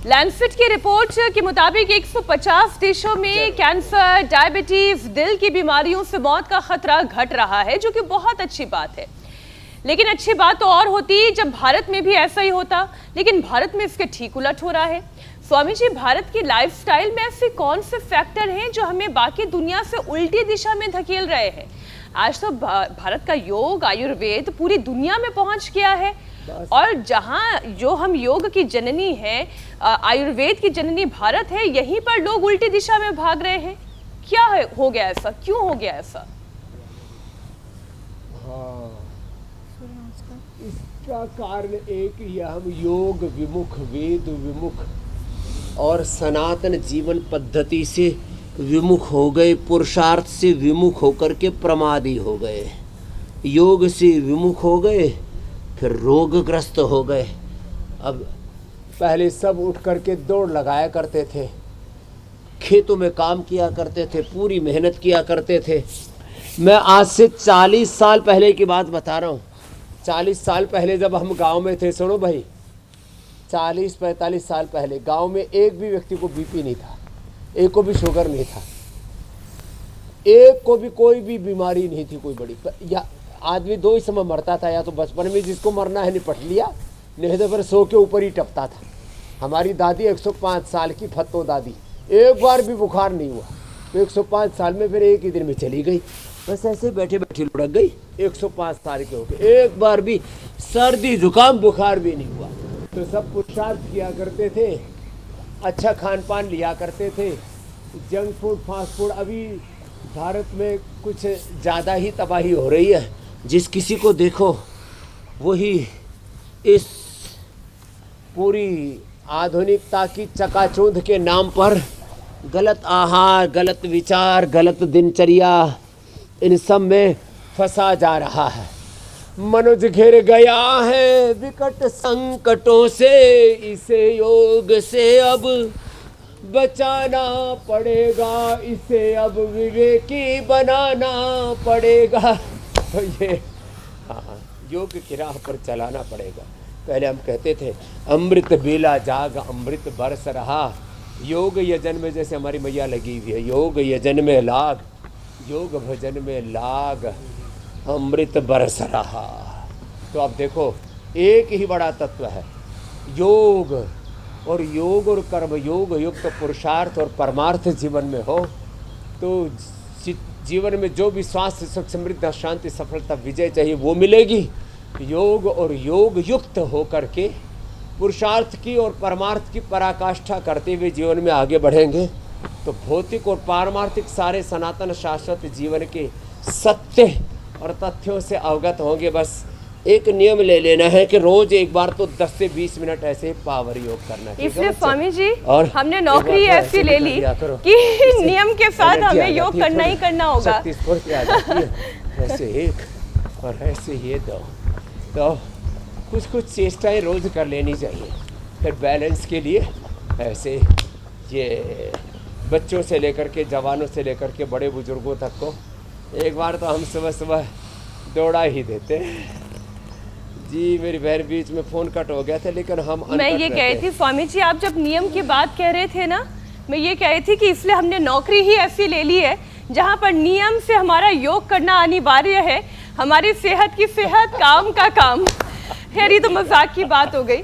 Landsat की report के मुताबिक 150 देशों में कैंसर, डायबिटीज, दिल की बीमारियों से मौत का खतरा घट रहा है, जो कि बहुत अच्छी बात है। लेकिन अच्छी बात तो और होती जब भारत में भी ऐसा ही होता, लेकिन भारत में इसके ठीक उलट हो रहा है। स्वामी जी, भारत की लाइफस्टाइल में ऐसे कौन से फैक्टर हैं जो हमें बाकी दुनिया से उल्टी दिशा में धकेल रहे हैं? आज तो भारत का योग, आयुर्वेद पूरी दुनिया में पहुंच गया है, और जहां जो हम योग की जननी है, आयुर्वेद की जननी भारत है, यहीं पर लोग उल्टी दिशा में भाग रहे हैं। क्या है, हो गया ऐसा? क्यों हो गया ऐसा? हाँ, इसका कारण एक ही है, हम योग विमुख, वेद विमुख और सनातन जीवन पद्धति से विमुख हो गए, पुरुषार्थ से विमुख होकर के प्रमादी हो गए, योग से विमुख हो गए, फिर रोगग्रस्त हो गए। अब पहले सब उठ करके दौड़ लगाया करते थे, खेतों में काम किया करते थे, पूरी मेहनत किया करते थे। मैं आज से 40 साल पहले की बात बता रहा हूँ। 40 साल पहले जब हम गांव में थे, सुनो भाई, 40-45 साल पहले गांव में एक भी व्यक्ति को बीपी नहीं था, एक को भी शुगर नहीं था, एक को भी कोई भी बीमारी नहीं थी कोई बड़ी। या आदमी दो ही समय मरता था, या तो बचपन में जिसको मरना है निपट लिया, नहीं तो फिर 100 के ऊपर ही टपता था। हमारी दादी 105 साल की फत्तो दादी, एक बार भी बुखार नहीं हुआ, तो 105 साल में फिर एक ही दिन में चली गई, बस ऐसे बैठे बैठे लुढ़क गई। 105 साल के हो गए, एक बार भी सर्दी जुकाम बुखार भी नहीं हुआ। तो सब पुरुषार्थ किया करते थे, अच्छा खान पान लिया करते थे, जंक फूड, फास्ट फूड। अभी भारत में कुछ ज़्यादा ही तबाही हो रही है, जिस किसी को देखो वही इस पूरी आधुनिकता की चकाचौंध के नाम पर गलत आहार, गलत विचार, गलत दिनचर्या, इन सब में फंसा जा रहा है। मनुष्य घिर गया है विकट संकटों से, इसे योग से अब बचाना पड़ेगा, इसे अब विवेकी बनाना पड़ेगा। तो ये योग की राह पर चलाना पड़ेगा। पहले हम कहते थे अमृत बेला जाग अमृत बरस रहा, योग यजन में जैसे हमारी मैया लगी हुई है, योग यजन में लाग, योग भजन में लाग, अमृत बरस रहा। तो अब देखो, एक ही बड़ा तत्व है योग, और योग और कर्म योग युक्त पुरुषार्थ और परमार्थ जीवन में हो तो जीवन में जो भी स्वास्थ्य, सुख, समृद्धि, शांति, सफलता, विजय चाहिए वो मिलेगी। योग और योग युक्त होकर के पुरुषार्थ की और परमार्थ की पराकाष्ठा करते हुए जीवन में आगे बढ़ेंगे तो भौतिक और पारमार्थिक सारे सनातन शाश्वत जीवन के सत्य और तथ्यों से अवगत होंगे। बस एक नियम ले लेना है कि रोज एक बार तो 10 से 20 मिनट ऐसे पावर योग करना चाहिए। इसलिए स्वामी जी, और हमने नौकरी ऐसी ले ली कि नियम के साथ हमें योग करना ही करना होगा। ऐसे एक और ऐसे ये दो, तो कुछ कुछ चेष्टाएं रोज कर लेनी चाहिए। फिर बैलेंस के लिए ऐसे ये बच्चों से लेकर के जवानों से लेकर के बड़े बुजुर्गों तक को एक बार तो हम सुबह सुबह दौड़ा ही देते जी। मेरी बहन बीच में फोन कट हो गया था, लेकिन हम मैं ये कह रही थी स्वामी जी, आप जब नियम की बात कह रहे थे ना, मैं ये कह रही थी कि इसलिए हमने नौकरी ही ऐसी ले ली है जहाँ पर नियम से हमारा योग करना अनिवार्य है, हमारी सेहत की सेहत, काम का काम। खैर, ये तो मजाक की बात हो गई।